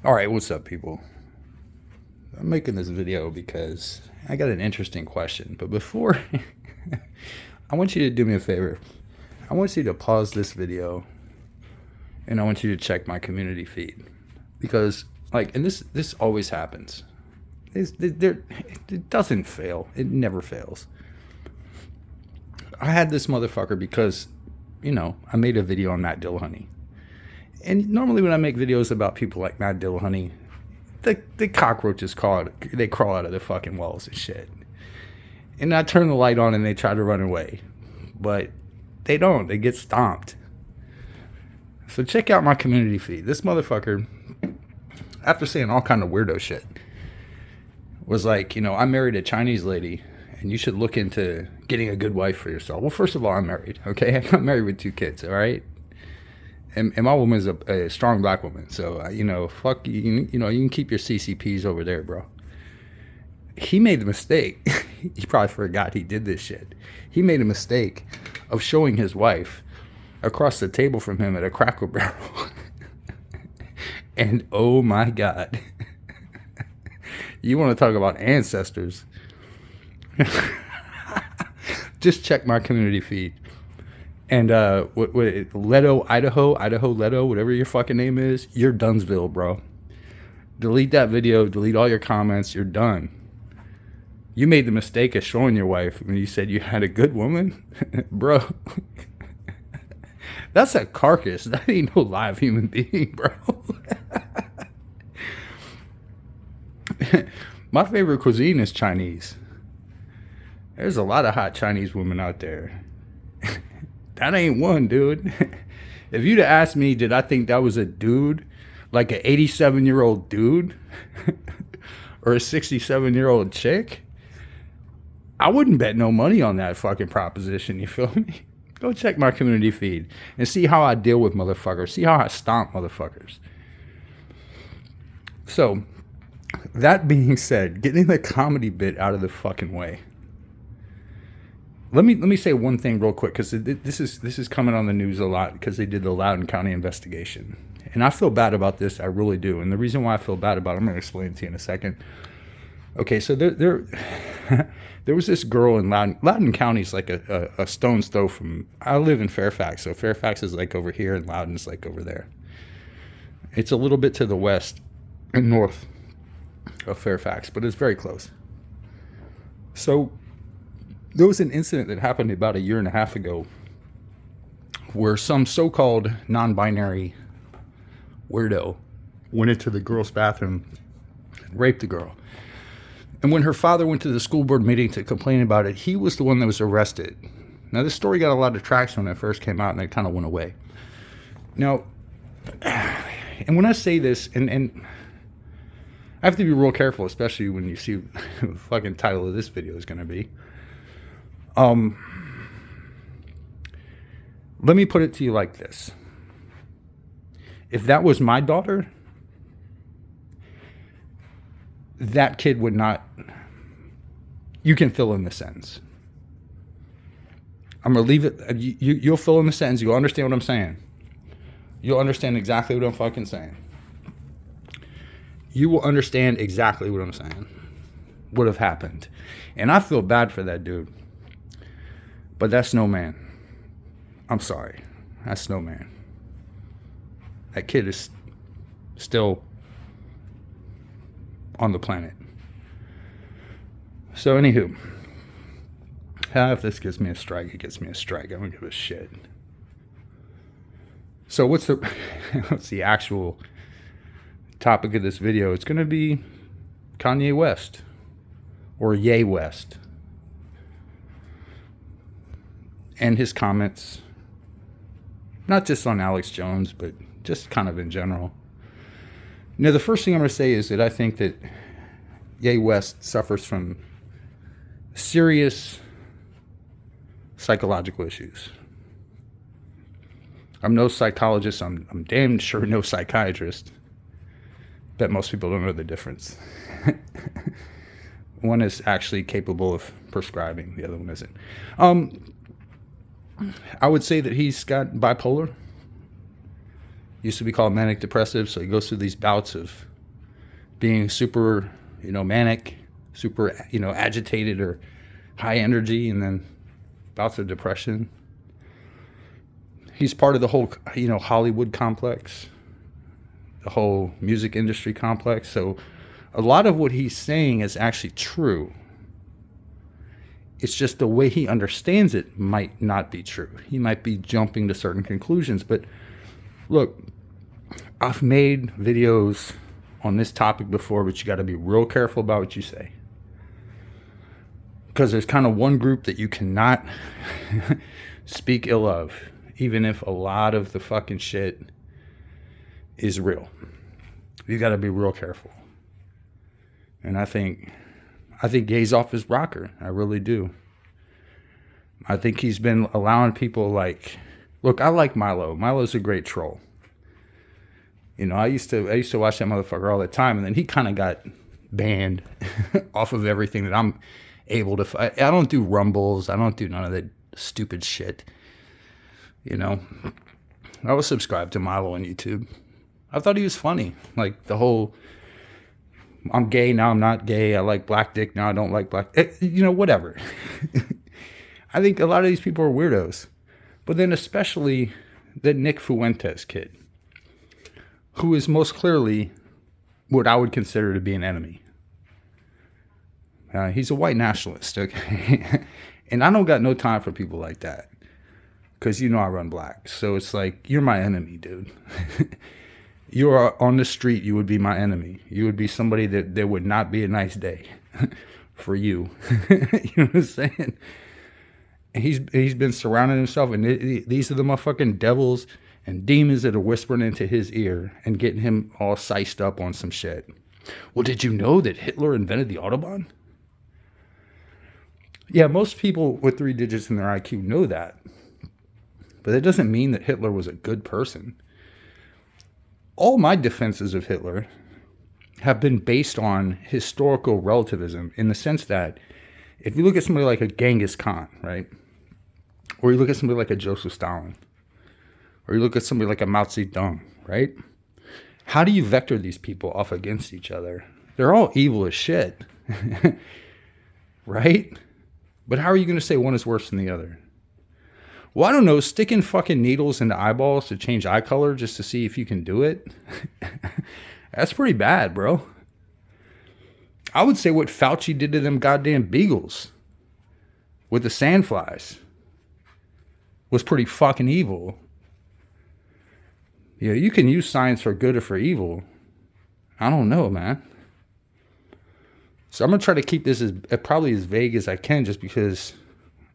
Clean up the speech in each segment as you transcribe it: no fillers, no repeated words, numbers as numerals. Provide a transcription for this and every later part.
All right, what's up, people? I'm making this video because I got an interesting question. But before, I want you to do me a favor. I want you to pause this video and I want you to check my community feed. Because, and this always happens. It doesn't fail. It never fails. I had this motherfucker because, I made a video on Matt Dillahunty. And normally when I make videos about people like Matt Dillahunty, the cockroaches crawl out of the fucking walls and shit. And I turn the light on and they try to run away. But they don't. They get stomped. So check out my community feed. This motherfucker, after saying all kind of weirdo shit, was like, I married a Chinese lady and you should look into getting a good wife for yourself. Well, first of all, I'm married, okay? I'm married with 2 kids, all right? And my woman is a strong black woman. So, fuck you. You can keep your CCPs over there, bro. He made the mistake. He probably forgot he did this shit. He made a mistake of showing his wife across the table from him at a Cracker Barrel. And oh my God. You want to talk about ancestors. Just check my community feed. And Leto, Idaho Leto, whatever your fucking name is, you're Dunsville, bro. Delete that video, delete all your comments, you're done. You made the mistake of showing your wife when you said you had a good woman. Bro. That's a carcass. That ain't no live human being, bro. My favorite cuisine is Chinese. There's a lot of hot Chinese women out there. That ain't one, dude. If you'd have asked me, did I think that was a dude, like an 87-year-old dude, or a 67-year-old chick, I wouldn't bet no money on that fucking proposition, you feel me? Go check my community feed and see how I deal with motherfuckers. See how I stomp motherfuckers. So, that being said, getting the comedy bit out of the fucking way. Let me say one thing real quick, because this is coming on the news a lot because they did the Loudoun County investigation, and I feel bad about this. I really do. And the reason why I feel bad about it, I'm going to explain to you in a second. Okay, so there was this girl in Loudoun County is like a stone's throw from. I live in Fairfax, so Fairfax is like over here, and Loudoun is like over there. It's a little bit to the west and north of Fairfax, but it's very close. So there was an incident that happened about 1.5 years ago where some so-called non-binary weirdo went into the girl's bathroom and raped the girl. And when her father went to the school board meeting to complain about it, he was the one that was arrested. Now, this story got a lot of traction when it first came out, and it kind of went away. Now, and when I say this, and I have to be real careful, especially when you see the fucking title of this video is going to be. Let me put it to you like this. If that was my daughter, that kid would not. You can fill in the sentence. I'm going to leave it. You'll fill in the sentence. You'll understand what I'm saying. You'll understand exactly what I'm fucking saying. You will understand exactly what I'm saying. Would have happened. And I feel bad for that dude. But that's no man. I'm sorry. That's no man. That kid is still on the planet. So, anywho. If this gives me a strike, it gives me a strike. I don't give a shit. So, what's the actual topic of this video? It's going to be Kanye West. Or Ye West. And his comments, not just on Alex Jones, but just kind of in general. Now, the first thing I'm going to say is that I think that Ye West suffers from serious psychological issues. I'm no psychologist. I'm damn sure no psychiatrist. Bet most people don't know the difference. One is actually capable of prescribing. The other one isn't. I would say that he's got bipolar. Used to be called manic depressive, so he goes through these bouts of being super, manic, super, agitated or high energy, and then bouts of depression. He's part of the whole, Hollywood complex, the whole music industry complex. So a lot of what he's saying is actually true. It's just the way he understands it might not be true. He might be jumping to certain conclusions. But look, I've made videos on this topic before, but you got to be real careful about what you say. Because there's kind of one group that you cannot speak ill of, even if a lot of the fucking shit is real. You got to be real careful. And I think Ye's off his rocker. I really do. I think he's been allowing people like, look, I like Milo. Milo's a great troll. I used to watch that motherfucker all the time, and then he kind of got banned off of everything that I'm able to. I don't do rumbles. I don't do none of that stupid shit. I was subscribed to Milo on YouTube. I thought he was funny. Like the whole, I'm gay, now I'm not gay. I like black dick, now I don't like black. Whatever. I think a lot of these people are weirdos. But then especially the Nick Fuentes kid, who is most clearly what I would consider to be an enemy. He's a white nationalist, okay? And I don't got no time for people like that. Because I run black. So it's like, you're my enemy, dude. You are on the street, you would be my enemy. You would be somebody that there would not be a nice day for you. You know what I'm saying? And he's been surrounding himself, and these are the motherfucking devils and demons that are whispering into his ear and getting him all sized up on some shit. Well, did you know that Hitler invented the Autobahn? Yeah, most people with 3 digits in their IQ know that. But that doesn't mean that Hitler was a good person. All my defenses of Hitler have been based on historical relativism, in the sense that if you look at somebody like a Genghis Khan, right? Or you look at somebody like a Joseph Stalin, or you look at somebody like a Mao Zedong, right? How do you vector these people off against each other? They're all evil as shit, right? But how are you going to say one is worse than the other? Well, I don't know, sticking fucking needles into eyeballs to change eye color just to see if you can do it? That's pretty bad, bro. I would say what Fauci did to them goddamn beagles with the sandflies was pretty fucking evil. You can use science for good or for evil. I don't know, man. So I'm going to try to keep this as probably as vague as I can, just because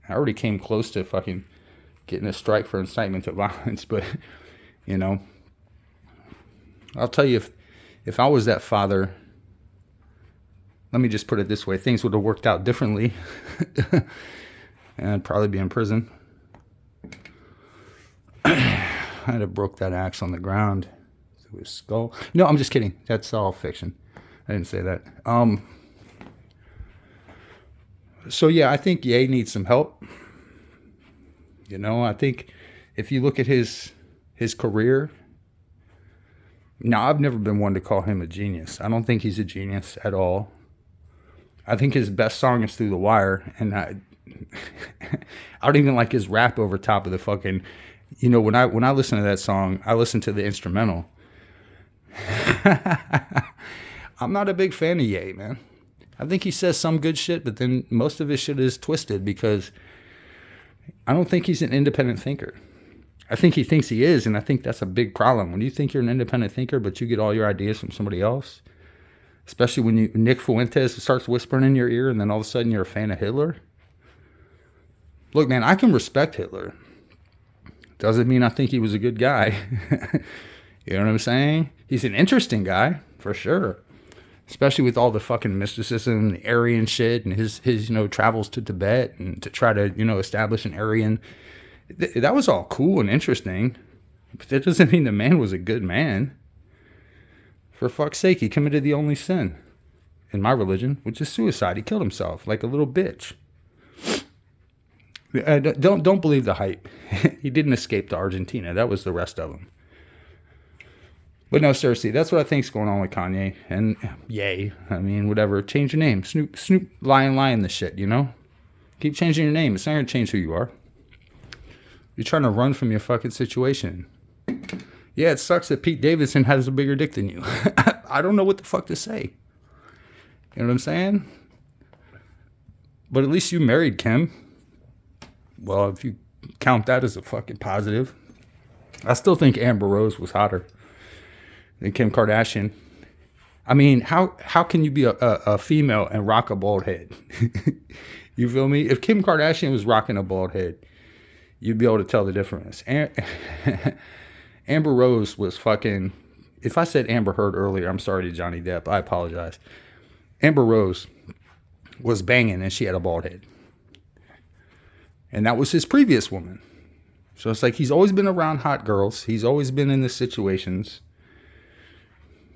I already came close to fucking getting a strike for incitement to violence. But, I'll tell you, if I was that father, let me just put it this way, things would have worked out differently. And I'd probably be in prison. I'd have broke that axe on the ground through his skull. No, I'm just kidding. That's all fiction. I didn't say that. So yeah, I think Ye needs some help. I think if you look at his career, now I've never been one to call him a genius. I don't think he's a genius at all. I think his best song is Through the Wire, and I don't even like his rap over top of the fucking, when I listen to that song, I listen to the instrumental. I'm not a big fan of Ye, man. I think he says some good shit, but then most of his shit is twisted, because I don't think he's an independent thinker. I think he thinks he is, and I think that's a big problem. When you think you're an independent thinker, but you get all your ideas from somebody else, especially when Nick Fuentes starts whispering in your ear, and then all of a sudden you're a fan of Hitler. Look, man, I can respect Hitler. Doesn't mean I think he was a good guy. You know what I'm saying? He's an interesting guy, for sure. Especially with all the fucking mysticism, the Aryan shit, and his travels to Tibet and to try to, establish an Aryan. That was all cool and interesting. But that doesn't mean the man was a good man. For fuck's sake, he committed the only sin in my religion, which is suicide. He killed himself like a little bitch. Don't believe the hype. He didn't escape to Argentina. That was the rest of him. But no, seriously, that's what I think's going on with Kanye. And yay, I mean, whatever. Change your name. Snoop, lying this shit, you know? Keep changing your name. It's not going to change who you are. You're trying to run from your fucking situation. Yeah, it sucks that Pete Davidson has a bigger dick than you. I don't know what the fuck to say. You know what I'm saying? But at least you married Kim. Well, if you count that as a fucking positive. I still think Amber Rose was hotter than Kim Kardashian. I mean, how can you be a female and rock a bald head? You feel me? If Kim Kardashian was rocking a bald head, you'd be able to tell the difference. Amber Rose was fucking... If I said Amber Heard earlier, I'm sorry to Johnny Depp. I apologize. Amber Rose was banging and she had a bald head. And that was his previous woman. So it's like he's always been around hot girls. He's always been in the situations.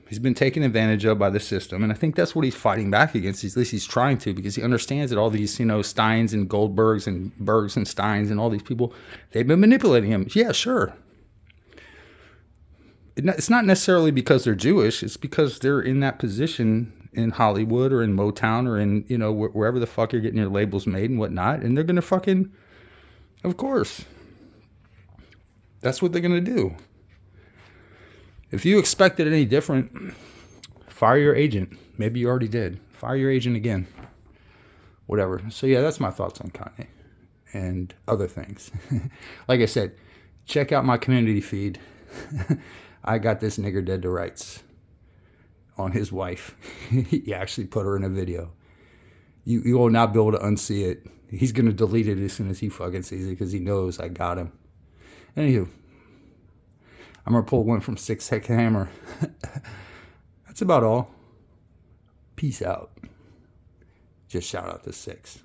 He's been taken advantage of by the system. And I think that's what he's fighting back against. At least he's trying to, because he understands that all these, you know, Steins and Goldbergs and Bergs and Steins and all these people, they've been manipulating him. Yeah, sure. It's not necessarily because they're Jewish. It's because they're in that position in Hollywood or in Motown or in, you know, wherever the fuck you're getting your labels made and whatnot. And they're going to fucking, of course. That's what they're going to do. If you expected any different, fire your agent. Maybe you already did. Fire your agent again. Whatever. So yeah, that's my thoughts on Kanye and other things. Like I said, check out my community feed. I got this nigger dead to rights on his wife. He actually put her in a video. You will not be able to unsee it. He's going to delete it as soon as he fucking sees it because he knows I got him. Anywho, I'm going to pull one from Six Heck Hammer. That's about all. Peace out. Just shout out to Six.